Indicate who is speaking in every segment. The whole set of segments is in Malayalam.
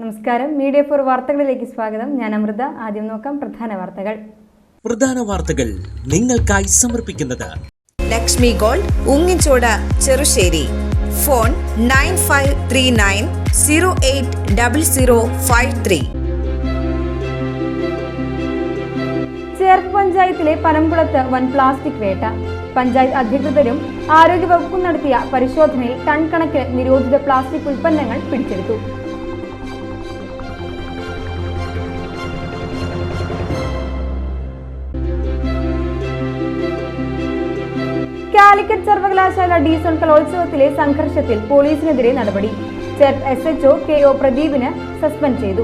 Speaker 1: നമസ്കാരം. മീഡിയ ഫോർ വാർത്തകളിലേക്ക് സ്വാഗതം. ഞാൻ അമൃത. ആദ്യം നോക്കാം പ്രധാന വാർത്തകൾ
Speaker 2: നിങ്ങൾക്കായി സമർപ്പിക്കുന്നത്
Speaker 3: ലക്ഷ്മി ഗോൾഡ്, ഉങ്ങിച്ചോട്, ചെറുശ്ശേരി. ഫോൺ 9539080053.
Speaker 1: ചേർപ്പ് പഞ്ചായത്തിലെ പനംകുളത്ത് വൻ പ്ലാസ്റ്റിക് വേട്ട. പഞ്ചായത്ത് അധികൃതരും ആരോഗ്യവകുപ്പും നടത്തിയ പരിശോധനയിൽ ടൺ കണക്കിന് നിരോധിത പ്ലാസ്റ്റിക് ഉൽപ്പന്നങ്ങൾ പിടിച്ചെടുത്തു. കാലിക്കറ്റ് സർവകലാശാല ഡീസോൺ കലോത്സവത്തിലെ സംഘർഷത്തിൽ പോലീസിനെതിരെ നടപടി. ചേർപ്പ് SHO KO പ്രദീപിന് സസ്പെൻഡ് ചെയ്തു.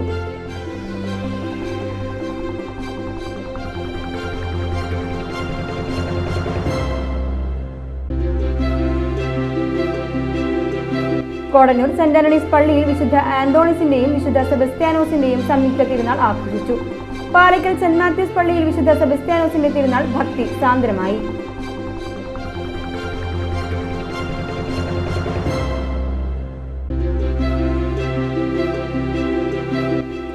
Speaker 1: കോടന്നൂർ സെന്റ് ആന്റണീസ് പള്ളിയിൽ വിശുദ്ധ ആന്തോണിസിന്റെയും വിശുദ്ധ സെബസ്ത്യാനോസിന്റെയും സംയുക്ത തിരുനാൾ ആഘോഷിച്ചു. പാലക്കൽ സെന്റ് മാത്യൂസ് പള്ളിയിൽ വിശുദ്ധ സെബസ്ത്യാനോസിന്റെ തിരുനാൾ ഭക്തി സാന്ദ്രമായി.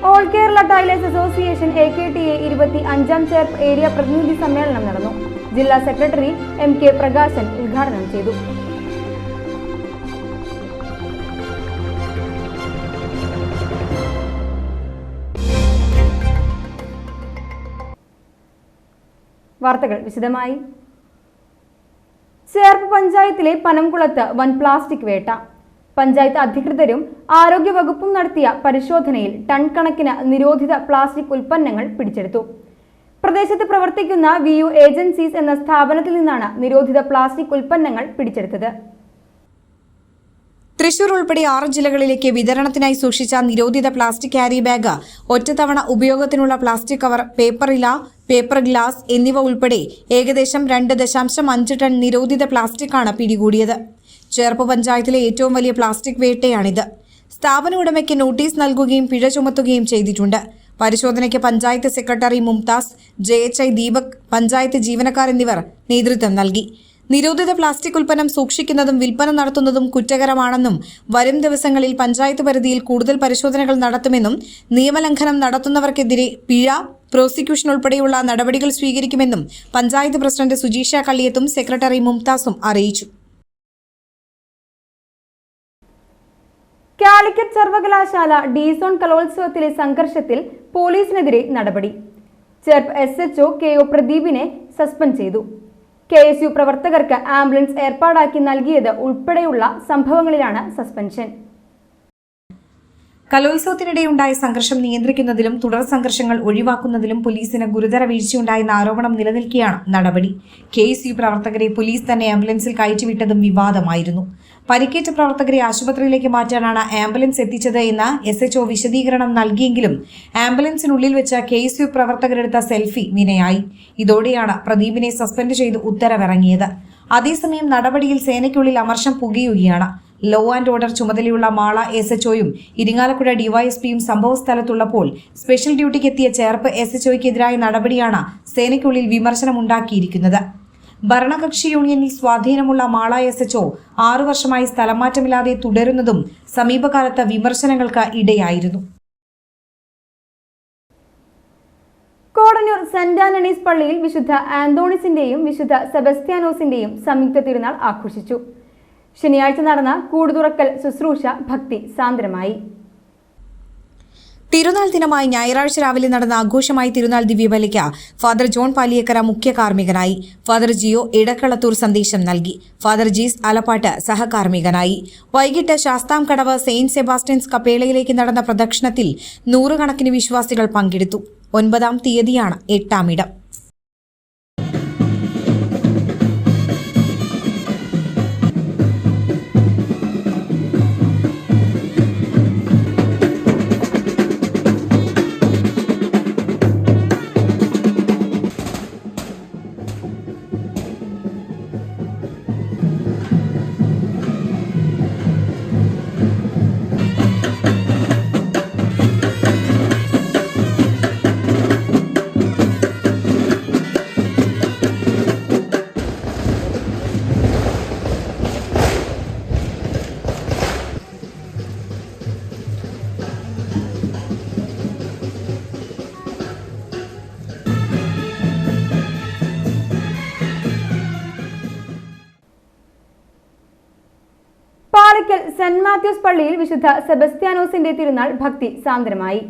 Speaker 1: All Kerala tailors association AKTA 25ാം ചേർപ്പ് ഏരിയ പ്രതിനിധി സമ്മേളനം നടന്നു. ജില്ലാ സെക്രട്ടറി MK പ്രകാശൻ ഉദ്ഘാടനം ചെയ്തു. വാർത്തകൾ വിശദമായി. ചേർപ്പ് പഞ്ചായത്തിലെ പനംകുളത്ത് വൻ പ്ലാസ്റ്റിക് വേട്ട. പഞ്ചായത്ത് അധികൃതരും ആരോഗ്യവകുപ്പും നടത്തിയ പരിശോധനയിൽ ടൺ കണക്കിന് നിരോധിത പ്ലാസ്റ്റിക് ഉൽപ്പന്നങ്ങൾ പിടിച്ചെടുത്തു. പ്രദേശത്ത് പ്രവർത്തിക്കുന്ന VU ഏജൻസീസ് എന്ന സ്ഥാപനത്തിൽ നിന്നാണ് നിരോധിത പ്ലാസ്റ്റിക് ഉൽപ്പന്നങ്ങൾ പിടിച്ചെടുത്തത്.
Speaker 3: തൃശൂർ ഉൾപ്പെടെ 6 ജില്ലകളിലേക്ക് വിതരണത്തിനായി സൂക്ഷിച്ച നിരോധിത പ്ലാസ്റ്റിക് ക്യാരി ബാഗ്, ഒറ്റത്തവണ ഉപയോഗത്തിനുള്ള പ്ലാസ്റ്റിക് കവർ, പേപ്പറില, പേപ്പർ ഗ്ലാസ് എന്നിവ ഉൾപ്പെടെ ഏകദേശം 2.5 ടൺ നിരോധിത പ്ലാസ്റ്റിക്കാണ് പിടികൂടിയത്. ചേർപ്പ് പഞ്ചായത്തിലെ ഏറ്റവും വലിയ പ്ലാസ്റ്റിക് വേട്ടയാണിത്. സ്ഥാപന ഉടമയ്ക്ക് നോട്ടീസ് നൽകുകയും പിഴ ചുമത്തുകയും ചെയ്തിട്ടുണ്ട്. പരിശോധനയ്ക്ക് പഞ്ചായത്ത് സെക്രട്ടറി മുംതാസ്, JHI ദീപക്, പഞ്ചായത്ത് ജീവനക്കാർ എന്നിവർ നേതൃത്വം നൽകി. നിരോധിത പ്ലാസ്റ്റിക് ഉൽപ്പന്നം സൂക്ഷിക്കുന്നതും വിൽപ്പന നടത്തുന്നതും കുറ്റകരമാണെന്നും വരും ദിവസങ്ങളിൽ പഞ്ചായത്ത് പരിധിയിൽ കൂടുതൽ പരിശോധനകൾ നടത്തുമെന്നും നിയമലംഘനം നടത്തുന്നവർക്കെതിരെ പിഴ, പ്രോസിക്യൂഷൻ ഉൾപ്പെടെയുള്ള നടപടികൾ സ്വീകരിക്കുമെന്നും പഞ്ചായത്ത് പ്രസിഡന്റ് സുജീഷ കള്ളിയത്തും സെക്രട്ടറി മുംതാസും അറിയിച്ചു.
Speaker 1: കാലിക്കറ്റ് സർവകലാശാല ഡീസോൺ കലോത്സവത്തിലെ സംഘർഷത്തിൽ പോലീസിനെതിരെ നടപടി. ചേർപ്പ് SHO KO പ്രദീപിനെ സസ്പെൻഡ് ചെയ്തു. KSU പ്രവർത്തകർക്ക് ആംബുലൻസ് ഏർപ്പാടാക്കി നൽകിയത് ഉൾപ്പെടെയുള്ള സംഭവങ്ങളിലാണ് സസ്പെൻഷൻ.
Speaker 3: കലോത്സവത്തിനിടെയുണ്ടായ സംഘർഷം നിയന്ത്രിക്കുന്നതിലും തുടർ സംഘർഷങ്ങൾ ഒഴിവാക്കുന്നതിലും പോലീസിന് ഗുരുതര വീഴ്ചയുണ്ടായെന്ന ആരോപണം നിലനിൽക്കെയാണ് നടപടി. KSU പ്രവർത്തകരെ പോലീസ് തന്നെ ആംബുലൻസിൽ കയറ്റിവിട്ടതും വിവാദമായിരുന്നു. പരിക്കേറ്റ പ്രവർത്തകരെ ആശുപത്രിയിലേക്ക് മാറ്റാനാണ് ആംബുലൻസ് എത്തിച്ചത് എന്ന് SHO വിശദീകരണം നൽകിയെങ്കിലും ആംബുലൻസിനുള്ളിൽ വെച്ച് KSU പ്രവർത്തകരെടുത്ത സെൽഫി വിനയായി. ഇതോടെയാണ് പ്രദീപിനെ സസ്പെൻഡ് ചെയ്ത് ഉത്തരവിറങ്ങിയത്. അതേസമയം നടപടിയിൽ സേനയ്ക്കുള്ളിൽ അമർഷം പുകയുകയാണ്. ലോ ആൻഡ് ഓർഡർ ചുമതലയുള്ള മാള SHOയും ഇരിങ്ങാലക്കുട DYSPയും സംഭവസ്ഥലത്തുള്ളപ്പോൾ സ്പെഷ്യൽ ഡ്യൂട്ടിക്കെത്തിയ ചേർപ്പ് SHOയ്ക്കെതിരായ നടപടിയാണ് സേനയ്ക്കുള്ളിൽ വിമർശനമുണ്ടാക്കിയിരിക്കുന്നത്. ഭരണകക്ഷി യൂണിയനിൽ സ്വാധീനമുള്ള മാള SHO 6 വർഷമായി സ്ഥലമാറ്റമില്ലാതെ തുടരുന്നതും സമീപകാലത്ത് വിമർശനങ്ങൾക്ക് ഇടയായിരുന്നു.
Speaker 1: കോടന്നൂർ സെന്റ് ആന്റണീസ് പള്ളിയിൽ വിശുദ്ധ ആന്തോണിസിന്റെയും വിശുദ്ധ സെബസ്ത്യാനോസിന്റെയും സംയുക്ത തിരുനാൾ ആഘോഷിച്ചു. ശനിയാഴ്ച നടന്ന കൂടുതുറക്കൽ ശുശ്രൂഷ ഭക്തി സാന്ദ്രമായി.
Speaker 3: തിരുനാൾ ദിനമായി ഞായറാഴ്ച രാവിലെ നടന്ന ആഘോഷമായി തിരുനാൾ ദിവ്യബലിക്ക് ഫാദർ ജോൺ പാലിയേക്കര മുഖ്യ കാർമ്മികനായി. ഫാദർ ജിയോ ഇടക്കളത്തൂർ സന്ദേശം നൽകി. ഫാദർ ജീസ് അലപ്പാട്ട് സഹകാർമ്മികനായി. വൈകിട്ട് ശാസ്താംകടവ് സെയിന്റ് സെബാസ്റ്റ്യൻസ് കപ്പേളയിലേക്ക് നടന്ന പ്രദക്ഷിണത്തിൽ 100 കണക്കിന് വിശ്വാസികൾ പങ്കെടുത്തു. 9-ാം തീയതിയാണ് 8ാം ഇടം.
Speaker 1: തൃക്കാക്കരയ്ക്കൽ സെന്റ് മാത്യൂസ് പള്ളിയിൽ വിശുദ്ധ സെബസ്ത്യാനോസിന്റെ തിരുനാൾ ഭക്തി സാന്ദ്രമായി.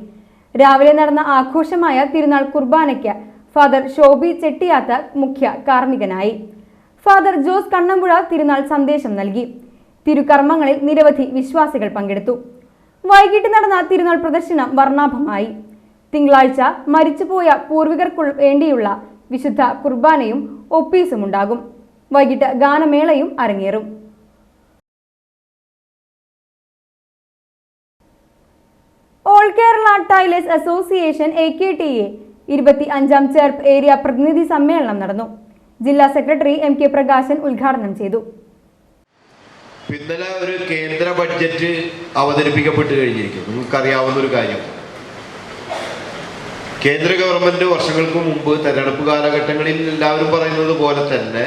Speaker 1: രാവിലെ നടന്ന ആഘോഷമായ തിരുനാൾ കുർബാനയ്ക്ക് ഫാദർ ഷോബി ചെട്ടിയാത്ത് മുഖ്യ കാർമ്മികനായി. ഫാദർ ജോസ് കണ്ണമ്പുഴ തിരുനാൾ സന്ദേശം നൽകി. തിരുകർമ്മങ്ങളിൽ നിരവധി വിശ്വാസികൾ പങ്കെടുത്തു. വൈകിട്ട് നടന്ന തിരുനാൾ പ്രദർശനം വർണ്ണാഭമായി. തിങ്കളാഴ്ച മരിച്ചുപോയ പൂർവികർക്കു വേണ്ടിയുള്ള വിശുദ്ധ കുർബാനയും ഒപ്പീസും ഉണ്ടാകും. വൈകിട്ട് ഗാനമേളയും അരങ്ങേറും. All Kerala tailors association AKTA 25ാം ചേർപ്പ് ഏരിയ പ്രതിനിധി സമ്മേളനം നടന്നു. ജില്ലാ സെക്രട്ടറി MK പ്രകാശൻ ഉദ്ഘാടനം ചെയ്തു.
Speaker 4: ഇന്നലെ ഒരു കേന്ദ്ര ബഡ്ജറ്റ് അവതരിപ്പിക്കപ്പെട്ട് കഴിഞ്ഞിരിക്കുന്നു. നിങ്ങൾക്കറിയാവുന്ന ഒരു കാര്യം, കേന്ദ്ര ഗവൺമെന്റ് വർഷങ്ങൾക്ക് മുമ്പ് തെരഞ്ഞെടുപ്പ് കാലഘട്ടങ്ങളിൽ എല്ലാവരും പറയുന്നത് പോലെ തന്നെ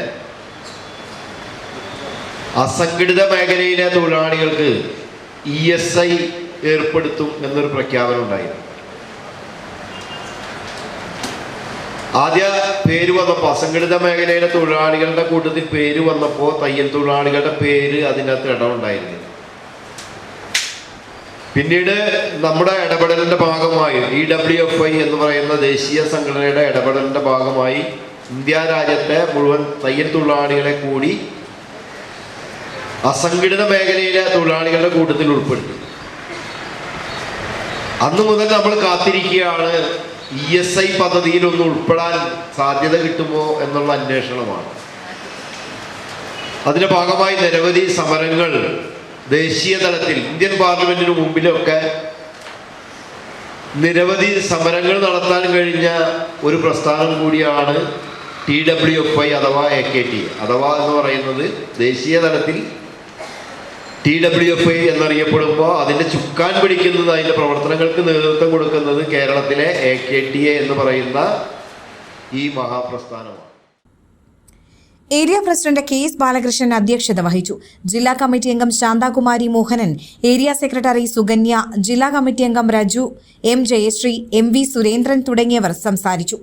Speaker 4: അസംഘടിത മേഖലയിലെ തൊഴിലാളികൾക്ക് ESI ഏർപ്പെടുത്തും എന്നൊരു പ്രഖ്യാപനം ഉണ്ടായിരുന്നു. ആദ്യ പേര് വന്നപ്പോൾ അസംഘടിത മേഖലയിലെ തൊഴിലാളികളുടെ കൂട്ടത്തിൽ പേര് വന്നപ്പോൾ തയ്യൽ തൊഴിലാളികളുടെ പേര് അതിനകത്ത് ഇടമുണ്ടായിരുന്നു. പിന്നീട് നമ്മുടെ ഇടപെടലിന്റെ ഭാഗമായി DWFI എന്ന് പറയുന്ന ദേശീയ സംഘടനയുടെ ഇടപെടലിന്റെ ഭാഗമായി ഇന്ത്യ രാജ്യത്തെ മുഴുവൻ തയ്യൽ തൊഴിലാളികളെ കൂടി അസംഘടിത മേഖലയിലെ തൊഴിലാളികളുടെ കൂട്ടത്തിൽ ഉൾപ്പെടുത്തി. അന്നു മുതൽ നമ്മൾ കാത്തിരിക്കുകയാണ് ESI പദ്ധതിയിൽ ഒന്ന് ഉൾപ്പെടാൻ സാധ്യത കിട്ടുമോ എന്നുള്ള അന്വേഷണമാണ്. അതിന്റെ ഭാഗമായി നിരവധി സമരങ്ങൾ ദേശീയ തലത്തിൽ ഇന്ത്യൻ പാർലമെന്റിന് മുമ്പിലൊക്കെ നിരവധി സമരങ്ങൾ നടത്താൻ കഴിഞ്ഞ ഒരു പ്രസ്ഥാനം കൂടിയാണ് TWFI അഥവാ AKTA. അഥവാ എന്ന് പറയുന്നത് ദേശീയ തലത്തിൽ TWFI എന്നറിയപ്പെടുമ്പോൾ അതിൻ്റെ ചുക്കാൻ പിടിക്കുന്നത്, അതിൻ്റെ പ്രവർത്തനങ്ങൾക്ക് നേതൃത്വം കൊടുക്കുന്നത് കേരളത്തിലെ AKTA എന്ന് പറയുന്ന ഈ മഹാപ്രസ്ഥാനമാണ്.
Speaker 3: ഏരിയ പ്രസിഡന്റ് KS ബാലകൃഷ്ണൻ അധ്യക്ഷത വഹിച്ചു. ജില്ലാ കമ്മിറ്റി അംഗം ശാന്താകുമാരി മോഹനൻ, ഏരിയ സെക്രട്ടറി സുകന്യ, ജില്ലാ കമ്മിറ്റി അംഗം രജു, M ജയശ്രീ, MV സുരേന്ദ്രൻ തുടങ്ങിയവർ സംസാരിച്ചു.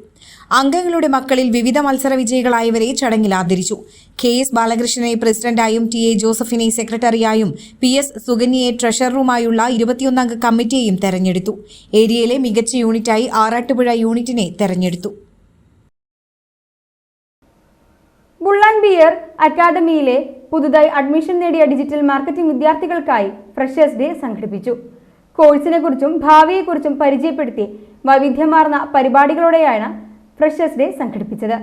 Speaker 3: അംഗങ്ങളുടെ മക്കളിൽ വിവിധ മത്സര വിജയികളായവരെ ചടങ്ങിൽ ആദരിച്ചു. KS ബാലകൃഷ്ണനെ പ്രസിഡന്റായും TA ജോസഫിനെ സെക്രട്ടറിയായും PS സുകന്യയെ ട്രഷററുമായുള്ള 21-അംഗ കമ്മിറ്റിയെയും തെരഞ്ഞെടുത്തു. ഏരിയയിലെ മികച്ച യൂണിറ്റായി ആറാട്ടുപുഴ യൂണിറ്റിനെ തെരഞ്ഞെടുത്തു.
Speaker 1: ബുള്ളാൻ ബിയർ അക്കാദമിയിലെ പുതുതായി അഡ്മിഷൻ നേടിയ ഡിജിറ്റൽ മാർക്കറ്റിംഗ് വിദ്യാർത്ഥികൾക്കായി ഫ്രഷേഴ്സ് ഡേ സംഘടിപ്പിച്ചു. കോഴ്സിനെക്കുറിച്ചും ഭാവിയെക്കുറിച്ചും പരിചയപ്പെടുത്തി വൈവിധ്യമാർന്ന പരിപാടികളോടെയാണ് ഫ്രഷേഴ്സ് ഡേ സംഘടിപ്പിച്ചത്.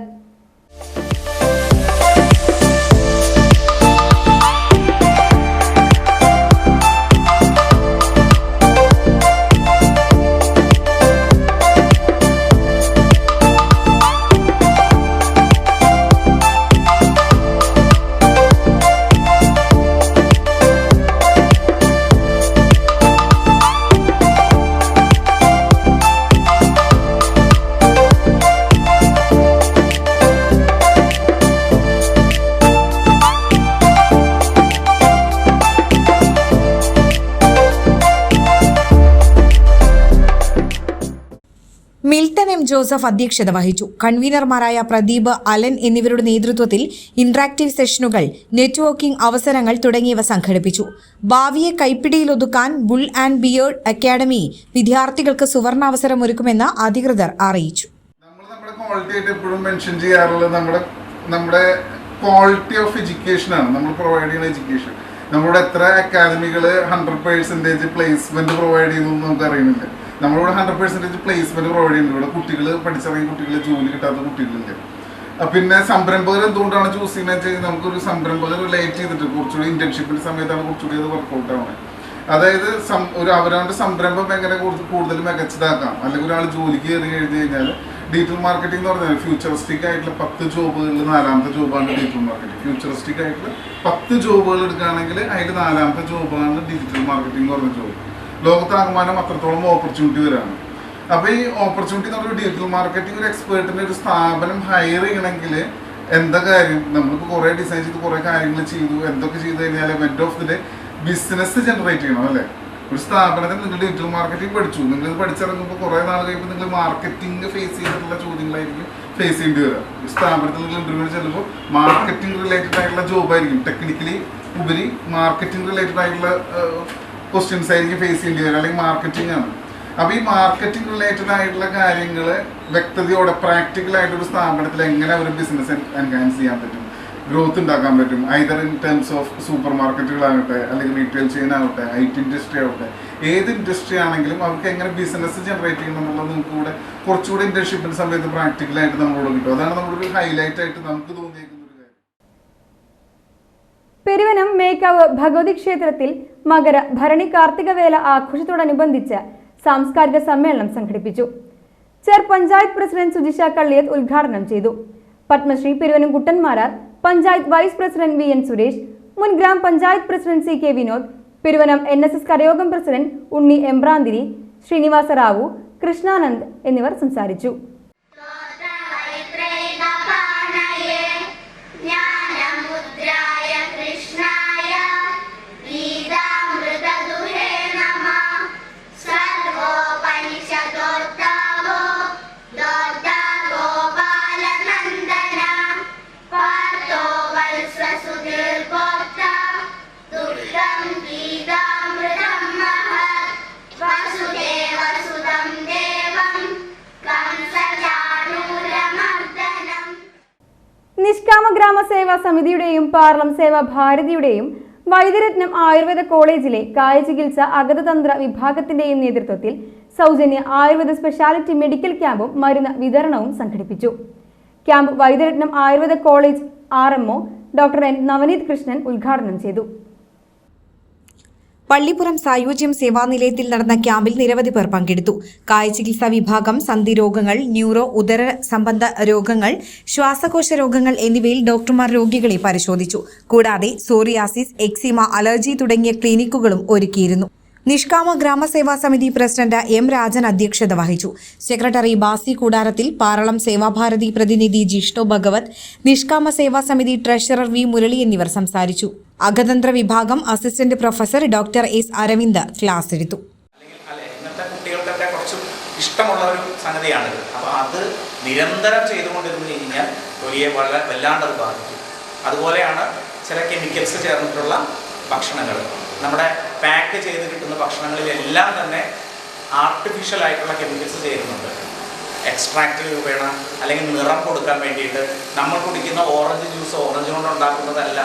Speaker 3: മിൽട്ടൺ M ജോസഫ് അധ്യക്ഷത വഹിച്ചു. കൺവീനർമാരായ പ്രദീപ്, അലൻ എന്നിവരുടെ നേതൃത്വത്തിൽ ഇന്ററാക്റ്റീവ് സെഷനുകൾ, നെറ്റ്വർക്കിംഗ് അവസരങ്ങൾ തുടങ്ങിയവ സംഘടിപ്പിച്ചു. ഭാവിയെ കൈപ്പിടിയിലൊതുക്കാൻ ബുൾ ആൻഡ് ബിയേർഡ് അക്കാദമി വിദ്യാർത്ഥികൾക്ക് സുവർണാവസരം ഒരുക്കുമെന്ന് അധികൃതർ അറിയിച്ചു.
Speaker 5: നമ്മുടെ ക്വാളിറ്റി ആയിട്ട് എപ്പോഴും മെൻഷൻ ചെയ്യാറുള്ളത് നമ്മുടെ ക്വാളിറ്റി ഓഫ് എഡ്യൂക്കേഷൻ ആണ്. നമ്മൾ പ്രൊവൈഡ് ചെയ്യുന്ന എഡ്യൂക്കേഷൻ, നമ്മുടെ എത്ര അക്കാദമികൾ 100% പ്ലേസ്മെന്റ് പ്രൊവൈഡ് ചെയ്യുന്നു നമുക്ക് അറിയുന്നില്ല. നമ്മളിവിടെ 100% പ്ലേസ്മെന്റ് പ്രൊവൈഡ് ചെയ്യുന്നുണ്ട്. ഇവിടെ കുട്ടികൾ പഠിച്ചിറങ്ങിയ കുട്ടികൾ, ജോലി കിട്ടാത്ത കുട്ടികളുണ്ട്. പിന്നെ സംരംഭകർ എന്തുകൊണ്ടാണ് ചൂസ് ചെയ്യുന്നത് വെച്ചാൽ നമുക്കൊരു സംരംഭകർ റിലേറ്റ് ചെയ്തിട്ട് കുറച്ചുകൂടി ഇന്റേൺഷിപ്പിന്റെ സമയത്താണ് കുറച്ചുകൂടി അത് വർക്കൗട്ട് ആവുന്നത്. അതായത് അവരവന്റെ സംരംഭം എങ്ങനെ കൂടുതൽ മികച്ചതാക്കാം, അല്ലെങ്കിൽ ഒരാൾ ജോലിക്ക് കയറി കഴിഞ്ഞു കഴിഞ്ഞാൽ ഡിജിറ്റൽ മാർക്കറ്റിംഗ് എന്ന് പറഞ്ഞാൽ ഫ്യൂച്ചറിസ്റ്റിക് ആയിട്ടുള്ള 10 ജോബുകളിൽ 4ാമത്തെ ജോബാണ് ഡിജിറ്റൽ മാർക്കറ്റിംഗ്. ഫ്യൂച്ചറിസ്റ്റിക് ആയിട്ടുള്ള 10 ജോബുകൾ എടുക്കുകയാണെങ്കിൽ അതിൽ 4ാമത്തെ ജോബാണ് ഡിജിറ്റൽ മാർക്കറ്റിംഗ് എന്ന് പറഞ്ഞ ജോബ്. ലോകത്താകമാനം അത്രത്തോളം ഓപ്പർച്യൂണിറ്റി വരാണ്. അപ്പോൾ ഈ ഓപ്പർച്യൂണിറ്റി എന്ന് പറഞ്ഞാൽ ഡിജിറ്റൽ മാർക്കറ്റിംഗ് ഒരു എക്സ്പേർട്ടിന് ഒരു സ്ഥാപനം ഹയർ ചെയ്യണമെങ്കിൽ എന്താ കാര്യം, നമ്മളിപ്പോൾ കുറേ ഡിസൈൻ ചെയ്ത് കുറേ കാര്യങ്ങൾ ചെയ്തു, എന്തൊക്കെ ചെയ്ത് കഴിഞ്ഞാൽ end of the day business generate ചെയ്യണം അല്ലേ. ഒരു സ്ഥാപനത്തിൽ നിങ്ങൾ ഡിജിറ്റൽ മാർക്കറ്റിംഗ് പഠിച്ചു, നിങ്ങൾ പഠിച്ചിറങ്ങുമ്പോൾ കുറേ നാൾ കഴിയുമ്പോൾ നിങ്ങൾ മാർക്കറ്റിംഗ് ഫേസ് ചെയ്തിട്ടുള്ള ചോദ്യങ്ങളായിരിക്കും ഫേസ് ചെയ്യേണ്ടി വരിക. ഈ സ്ഥാപനത്തിൽ നിങ്ങൾ ഇന്റർവ്യൂ ചെല്ലുമ്പോൾ മാർക്കറ്റിംഗ് റിലേറ്റഡ് ആയിട്ടുള്ള ജോബായിരിക്കും, ടെക്നിക്കലി ഉപരി മാർക്കറ്റിംഗ് റിലേറ്റഡ് ആയിട്ടുള്ള ക്വസ്റ്റ്യൻസ് ആയിരിക്കും ഫേസ് ചെയ്യേണ്ടി വരിക, അല്ലെങ്കിൽ മാർക്കറ്റിംഗ് ആണ്. അപ്പോൾ ഈ മാർക്കറ്റിംഗ് റിലേറ്റഡ് ആയിട്ടുള്ള കാര്യങ്ങൾ വ്യക്തതയോടെ പ്രാക്ടിക്കലായിട്ടൊരു സ്ഥാപനത്തിൽ എങ്ങനെ ഒരു ബിസിനസ് എൻഹാൻസ് ചെയ്യാൻ പറ്റും, ഗ്രോത്ത് ഉണ്ടാക്കാൻ പറ്റും, either in terms of super മാർക്കറ്റുകളാകട്ടെ, അല്ലെങ്കിൽ റീറ്റെയിൽ ചെയിൻ ആവട്ടെ, IT ഇൻഡസ്ട്രി ആവട്ടെ, ഏത് ഇൻഡസ്ട്രി ആണെങ്കിലും അവർക്ക് എങ്ങനെ ബിസിനസ് ജനറേറ്റ് ചെയ്യണം എന്നുള്ളത് നമുക്ക് കൂടെ കുറച്ചുകൂടെ ഇന്റേൺഷിപ്പിന്റെ സമയത്ത് പ്രാക്ടിക്കലായിട്ട് നമ്മളോട് കിട്ടും. അതാണ് നമ്മുടെ ഒരു ഹൈലൈറ്റ് ആയിട്ട് നമുക്ക് തോന്നിയേക്കുന്ന ഒരു കാര്യം.
Speaker 1: പെരുവനം മേക്കാവ് ഭഗവതി ക്ഷേത്രത്തിൽ മകര ഭരണി കാർത്തിക വേല ആഘോഷത്തോടനുബന്ധിച്ച് സാംസ്കാരിക സമ്മേളനം സംഘടിപ്പിച്ചു. ചെർ പഞ്ചായത്ത് പ്രസിഡന്റ് സുജിഷ കള്ളിയത്ത് ഉദ്ഘാടനം ചെയ്തു. Padmashri Peruvanam Kuttanmarar, panchayat vice president VN Suresh, മുൻ grama panchayat president CK Vinod, Peruvanam NSS കരയോഗം പ്രസിഡന്റ് ഉണ്ണി എംബ്രാന്തിരി, ശ്രീനിവാസ റാവു, കൃഷ്ണാനന്ദ് എന്നിവർ സംസാരിച്ചു. നിഷ്കാമ ഗ്രാമസേവാ സമിതിയുടെയും പാർലം സേവാ ഭാരതിയുടെയും വൈദ്യരത്നം ആയുർവേദ കോളേജിലെ കായചികിത്സ അഗതതന്ത്ര വിഭാഗത്തിന്റെയും നേതൃത്വത്തിൽ സൗജന്യ ആയുർവേദ സ്പെഷ്യാലിറ്റി മെഡിക്കൽ ക്യാമ്പും മരുന്ന് വിതരണവും സംഘടിപ്പിച്ചു. Camp Vaidyaratnam Ayurveda college RMO doctor N Navaneeth Krishnan ഉദ്ഘാടനം ചെയ്തു.
Speaker 3: പള്ളിപ്പുറം സായുജ്യം സേവാനിലയത്തിൽ നടന്ന ക്യാമ്പിൽ നിരവധി പേർ പങ്കെടുത്തു. കായചികിത്സാ വിഭാഗം സന്ധി രോഗങ്ങൾ, ന്യൂറോ ഉദര സംബന്ധ രോഗങ്ങൾ, ശ്വാസകോശ രോഗങ്ങൾ എന്നിവയിൽ ഡോക്ടർമാർ രോഗികളെ പരിശോധിച്ചു. കൂടാതെ സോറിയാസിസ്, എക്സിമ, അലർജി തുടങ്ങിയ ക്ലിനിക്കുകളും ഒരുക്കിയിരുന്നു. നിഷ്കാമ ഗ്രാമസേവാ സമിതി പ്രസിഡന്റ് M രാജൻ അധ്യക്ഷത വഹിച്ചു. സെക്രട്ടറി ബാസി കൂടാരത്തിൽ, പാറളം സേവാഭാരതി പ്രതിനിധി ജിഷ്ണു ഭഗവത്, നിഷ്കാമ സേവാ സമിതി ട്രഷറർ V മുരളി എന്നിവർ സംസാരിച്ചു. അഗതന്ത്ര വിഭാഗം assistant professor doctor S Aravind class എടുത്തു.
Speaker 6: ഇന്നത്തെ കുട്ടികൾക്കൊക്കെ കുറച്ച് ഇഷ്ടമുള്ള ഒരു സംഗതിയാണിത്. അപ്പോൾ അത് നിരന്തരം ചെയ്തുകൊണ്ടിരുന്നു കഴിഞ്ഞാൽ തൊലിയെ വല്ലാണ്ട് അത് ബാധിക്കും. അതുപോലെയാണ് ചില കെമിക്കൽസ് ചേർന്നിട്ടുള്ള ഭക്ഷണങ്ങൾ. നമ്മുടെ പാക്ക് ചെയ്ത് കിട്ടുന്ന ഭക്ഷണങ്ങളിലെല്ലാം തന്നെ ആർട്ടിഫിഷ്യൽ ആയിട്ടുള്ള കെമിക്കൽസ് ചേരുന്നുണ്ട്. എക്സ്ട്രാക്റ്റ് രൂപേണ അല്ലെങ്കിൽ നിറം കൊടുക്കാൻ വേണ്ടിയിട്ട് നമ്മൾ കുടിക്കുന്ന ഓറഞ്ച് ജ്യൂസ് ഓറഞ്ച് കൊണ്ട് ഉണ്ടാക്കുന്നതല്ല.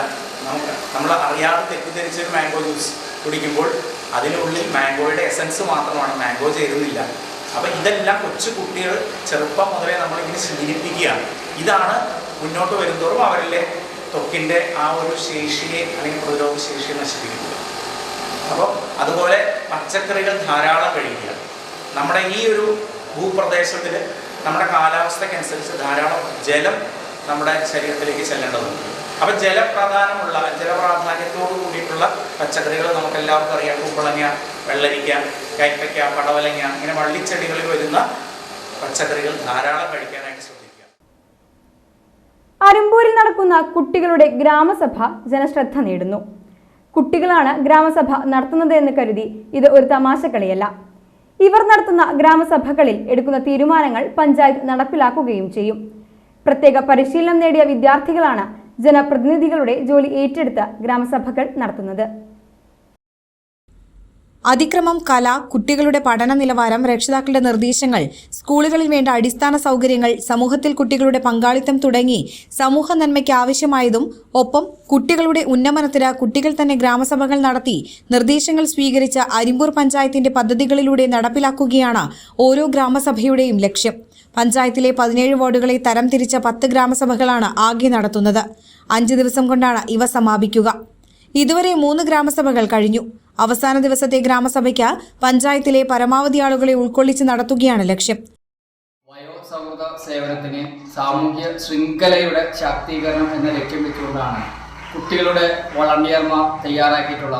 Speaker 6: നമ്മൾ അറിയാതെ തെറ്റിദ്ധരിച്ചൊരു മാംഗോ ജ്യൂസ് കുടിക്കുമ്പോൾ അതിനുള്ളിൽ മാംഗോയുടെ എസൻസ് മാത്രമാണ്, മാംഗോ ചേരുന്നില്ല. അപ്പോൾ ഇതെല്ലാം കൊച്ചു കുട്ടികൾ ചെറുപ്പം മുതലേ നമ്മളിങ്ങനെ ശീലിപ്പിക്കുകയാണ്. ഇതാണ് മുന്നോട്ട് വരുന്തോറും അവരിലെ ത്വക്കിൻ്റെ ആ ഒരു ശേഷിയെ അല്ലെങ്കിൽ പ്രതിരോധ ശേഷിയെ നശിപ്പിക്കുന്നത്. അപ്പോൾ അതുപോലെ പച്ചക്കറികൾ ധാരാളം കഴിക്കുക. നമ്മുടെ ഈ ഒരു ഭൂപ്രദേശത്തിൽ നമ്മുടെ കാലാവസ്ഥയ്ക്കനുസരിച്ച് ധാരാളം ജലം നമ്മുടെ ശരീരത്തിലേക്ക് ചെല്ലേണ്ടതുണ്ട്. അപ്പോൾ ജലപ്രാധാന്യത്തോടു കൂടിയിട്ടുള്ള പച്ചക്കറികൾ നമുക്കെല്ലാവർക്കും അറിയാം. കുമ്പളങ്ങ, വെള്ളരിക്ക, കൈപ്പയ്ക്ക, പടവലങ്ങ, ഇങ്ങനെ വള്ളിച്ചെടികളിൽ വരുന്ന പച്ചക്കറികൾ ധാരാളം കഴിക്കാനായിട്ട് ശ്രദ്ധിക്കുക.
Speaker 1: അരുമ്പൂരിൽ നടക്കുന്ന കുട്ടികളുടെ ഗ്രാമസഭ ജനശ്രദ്ധ നേടുന്നു. കുട്ടികളാണ് ഗ്രാമസഭ നടത്തുന്നത് എന്ന് കരുതി ഇത് ഒരു തമാശക്കളിയല്ല. ഇവർ നടത്തുന്ന ഗ്രാമസഭകളിൽ എടുക്കുന്ന തീരുമാനങ്ങൾ പഞ്ചായത്ത് നടപ്പിലാക്കുകയും ചെയ്യും. പ്രത്യേക പരിശീലനം നേടിയ വിദ്യാർത്ഥികളാണ് ജനപ്രതിനിധികളുടെ ജോലി ഏറ്റെടുത്ത് ഗ്രാമസഭകൾ നടത്തുന്നത്.
Speaker 3: അതിക്രമം, കല, കുട്ടികളുടെ പഠന നിലവാരം, രക്ഷിതാക്കളുടെ നിർദ്ദേശങ്ങൾ, സ്കൂളുകളിൽ വേണ്ട അടിസ്ഥാന സൗകര്യങ്ങൾ, സമൂഹത്തിൽ കുട്ടികളുടെ പങ്കാളിത്തം തുടങ്ങി സമൂഹ നന്മയ്ക്ക് ആവശ്യമായതും ഒപ്പം കുട്ടികളുടെ ഉന്നമനത്തിന് കുട്ടികൾ തന്നെ ഗ്രാമസഭകൾ നടത്തി നിർദ്ദേശങ്ങൾ സ്വീകരിച്ച അരിമ്പൂർ പഞ്ചായത്തിന്റെ പദ്ധതികളിലൂടെ നടപ്പിലാക്കുകയാണ് ഓരോ ഗ്രാമസഭയുടെയും ലക്ഷ്യം. പഞ്ചായത്തിലെ 17 വാർഡുകളെ തരംതിരിച്ച 10 ഗ്രാമസഭകളാണ് ആകെ നടത്തുന്നത്. 5 ദിവസം കൊണ്ടാണ് ഇവ സമാപിക്കുക. ഇതുവരെ 3 ഗ്രാമസഭകൾ കഴിഞ്ഞു. അവസാന ദിവസത്തെ ഗ്രാമസഭയ്ക്ക് പഞ്ചായത്തിലെ പരമാവധി ആളുകളെ ഉൾക്കൊള്ളിച്ച് നടത്തുകയാണ് ലക്ഷ്യം.
Speaker 7: വയോസൗഹൃദ സേവനത്തിന് സാമൂഹ്യ ശൃംഖലയുടെ ശാക്തീകരണം എന്ന ലക്ഷ്യം വെച്ചുകൊണ്ടാണ് കുട്ടികളുടെ വളണ്ടിയർമാർ തയ്യാറാക്കിയിട്ടുള്ള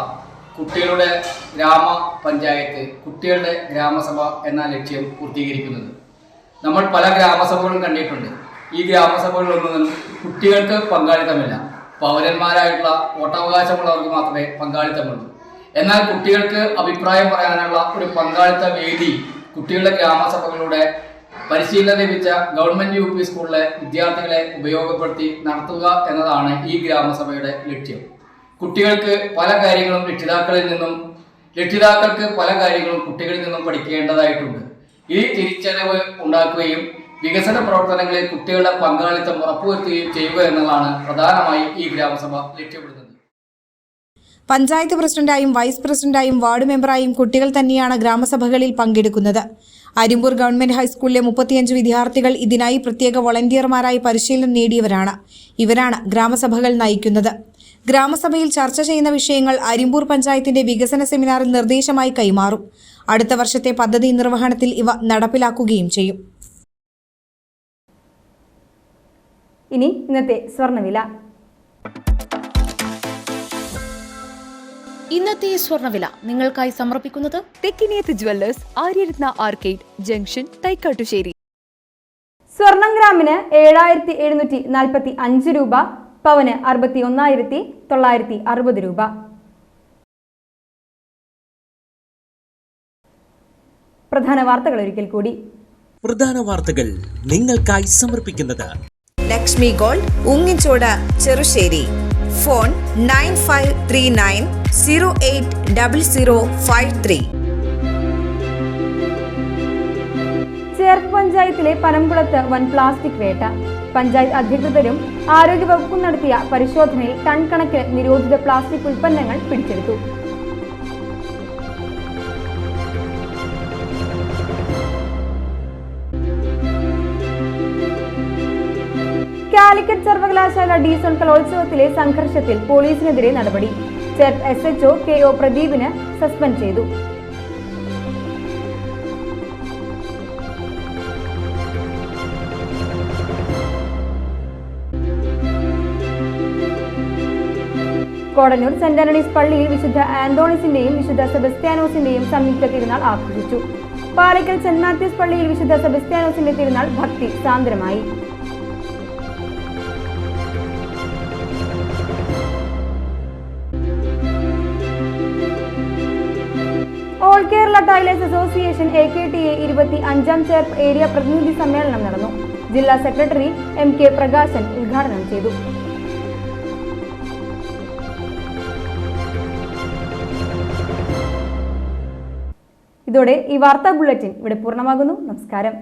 Speaker 7: കുട്ടികളുടെ ഗ്രാമപഞ്ചായത്ത്, കുട്ടികളുടെ ഗ്രാമസഭ എന്ന ലക്ഷ്യം പൂർത്തീകരിക്കുന്നത്. നമ്മൾ പല ഗ്രാമസഭകളും കണ്ടിട്ടുണ്ട്. ഈ ഗ്രാമസഭകളിലൊന്നും കുട്ടികൾക്ക് പങ്കാളിത്തമില്ല. പൗരന്മാരായിട്ടുള്ള വോട്ടവകാശമുള്ളവർക്ക് മാത്രമേ പങ്കാളിത്തമുള്ളൂ. എന്നാൽ കുട്ടികൾക്ക് അഭിപ്രായം പറയാനുള്ള ഒരു പങ്കാളിത്ത വേദി കുട്ടികളുടെ ഗ്രാമസഭകളുടെ പരിശീലനം ലഭിച്ച ഗവൺമെൻറ് UP സ്കൂളിലെ വിദ്യാർത്ഥികളെ ഉപയോഗപ്പെടുത്തി നടത്തുക എന്നതാണ് ഈ ഗ്രാമസഭയുടെ ലക്ഷ്യം. കുട്ടികൾക്ക് പല കാര്യങ്ങളും രക്ഷിതാക്കൾക്ക് പല കാര്യങ്ങളും കുട്ടികളിൽ നിന്നും പഠിക്കേണ്ടതായിട്ടുണ്ട്. ഈ തിരിച്ചറിവ് ഉണ്ടാക്കുകയും വികസന പ്രവർത്തനങ്ങളിൽ കുട്ടികളുടെ പങ്കാളിത്തം ഉറപ്പുവരുത്തുകയും ചെയ്യുക എന്നതാണ് പ്രധാനമായും ഈ ഗ്രാമസഭ ലക്ഷ്യമിടുന്നത്.
Speaker 3: പഞ്ചായത്ത് പ്രസിഡന്റായും വൈസ് പ്രസിഡന്റായും വാർഡ് മെമ്പറായും കുട്ടികൾ തന്നെയാണ് ഗ്രാമസഭകളിൽ പങ്കെടുക്കുന്നത്. അരിമ്പൂർ ഗവൺമെന്റ് ഹൈസ്കൂളിലെ 35 വിദ്യാർത്ഥികൾ ഇതിനായി പ്രത്യേക വോളണ്ടിയർമാരായി പരിശീലനം നേടിയവരാണ്. ഇവരാണ് ഗ്രാമസഭകൾ നയിക്കുന്നത്. ഗ്രാമസഭയിൽ ചർച്ച ചെയ്യുന്ന വിഷയങ്ങൾ അരിമ്പൂർ പഞ്ചായത്തിന്റെ വികസന സെമിനാറിൽ നിർദ്ദേശമായി കൈമാറും. അടുത്ത വർഷത്തെ പദ്ധതി നിർവഹണത്തിൽ ഇവ നടപ്പിലാക്കുകയും ചെയ്യും.
Speaker 1: ഇനി ഇന്നത്തെ സ്വർണ്ണവില.
Speaker 8: ഇന്നത്തെ സ്വർണ്ണവില നിങ്ങൾക്കായി സമർപ്പിക്കുന്നത് Thekkiniyath jewellers, Aryaratna arcade junction, Thaikkattussery.
Speaker 1: സ്വർണം ഗ്രാമിന് 7745 രൂപ, പവന് 61,960 രൂപ. പ്രധാന വാർത്തകൾ ഒരിക്കൽ കൂടി.
Speaker 2: പ്രധാന വാർത്തകൾ നിങ്ങൾക്കായി സമർപ്പിക്കുന്നത്
Speaker 3: ലക്ഷ്മി ഗോൾഡ്, ഉങ്ങിച്ചോട്, ചെറുശ്ശേരി. ഫോൺ 9539080053.
Speaker 1: ചേർപ്പ് പഞ്ചായത്തിലെ പനംകുളത്ത് വൻ പ്ലാസ്റ്റിക് വേട്ട. പഞ്ചായത്ത് അധികൃതരും ആരോഗ്യവകുപ്പും നടത്തിയ പരിശോധനയിൽ ടൺ കണക്കിന് നിരോധിത പ്ലാസ്റ്റിക് ഉൽപ്പന്നങ്ങൾ പിടിച്ചെടുത്തു. കാലിക്കറ്റ് സർവകലാശാല ഡീസൺ കലോത്സവത്തിലെ സംഘർഷത്തിൽ പോലീസിനെതിരെ നടപടി. ചേർപ്പ് SHO KO പ്രദീപിന് സസ്പെൻഡ് ചെയ്തു. കോടന്നൂർ സെന്റ് ആന്റണീസ് പള്ളിയിൽ വിശുദ്ധ ആന്തോണിസിന്റെയും വിശുദ്ധ സെബസ്ത്യാനോസിന്റെയും സംയുക്ത തിരുനാൾ ആഘോഷിച്ചു. പാലക്കൽ സെന്റ് മാത്യൂസ് പള്ളിയിൽ വിശുദ്ധ സെബസ്ത്യാനോസിന്റെ തിരുനാൾ ഭക്തി സാന്ദ്രമായി. All Kerala tailors association AKTA 25ാം ചേർപ്പ് ഏരിയ പ്രതിനിധി സമ്മേളനം നടന്നു. ജില്ലാ സെക്രട്ടറി MK പ്രകാശൻ ഉദ്ഘാടനം ചെയ്തു. ഇതോടെ ഈ വാർത്താ ബുള്ളറ്റിൻ ഇവിടെ പൂർണ്ണമാകുന്നു. നമസ്കാരം.